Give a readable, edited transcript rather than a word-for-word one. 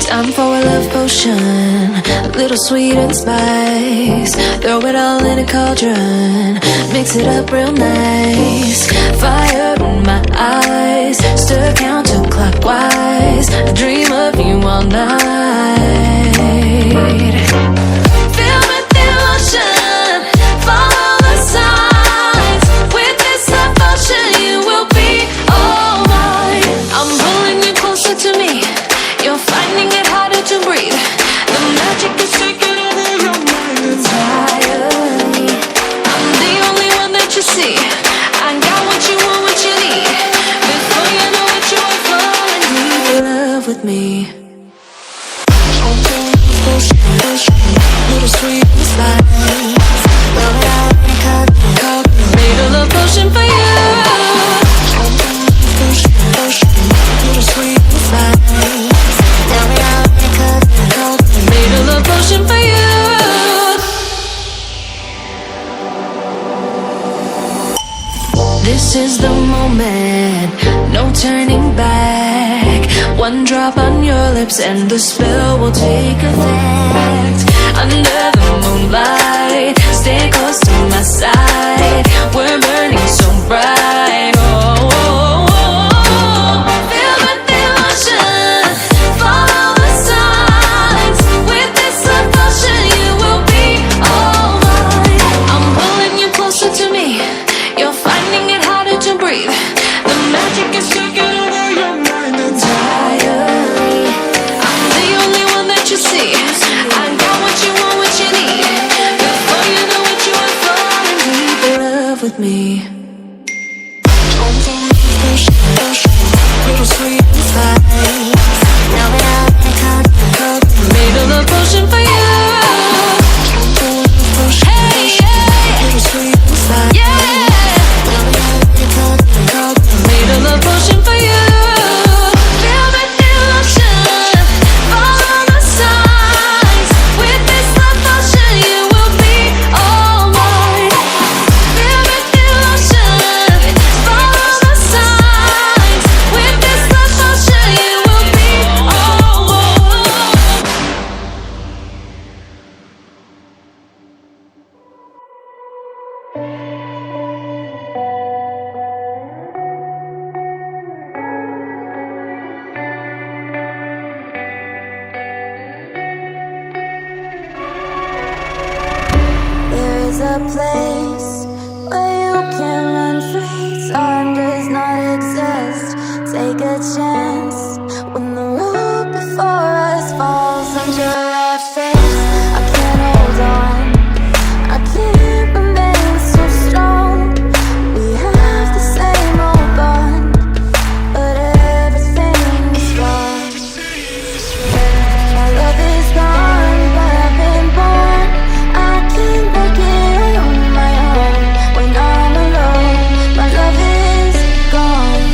Time for a love potion, a little sweet and spice. Throw it all in a cauldron, mix it up real nice. Fire in my eyes, stir counterclockwise. I dream of you all night. Fill with devotion, follow the signs. With this devotion, you will be all mine. I'm pulling you closer to me. You're finding it harder to breathe. The magic is taking over your mind entirely. I'm the only one that you see. I got what you want, what you need. Before you know it, you are falling deep in love with me. Little sweet spice. Made a love potion for you. Little sweet spice. Made a love potion for you. This is the moment, no turning back. One drop on your lips and the spell will take effect. Under the moonlight, stay close to my side. We're burning so bright. Oh, oh, oh. Feel the devotion, follow the signs. With this devotion, you will be all mine. I'm pulling you closer to me. You're finding it harder to breathe. The magic is taking over your mind entirely. I'm the only one that you see. I got what you want, what you need. Before you know it, you are falling deep in love with me. Little sweet spice. Made a love potion for you. Hey, hey. Little sweet spice. Yeah. Made a love potion for you. Feel the devotion, follow the signs. With this love potion, you will be all mine. Feel the devotion, follow the signs. With this love potion, you will be all mine. There is a place where you can run free. Time does not exist. Take a chance when the road before us falls under our face. I can't hold on. I can't remain so strong. We have the same old bond, but everything is wrong. My love is gone, but I've been born. I can't make it on my own. When I'm alone, my love is gone.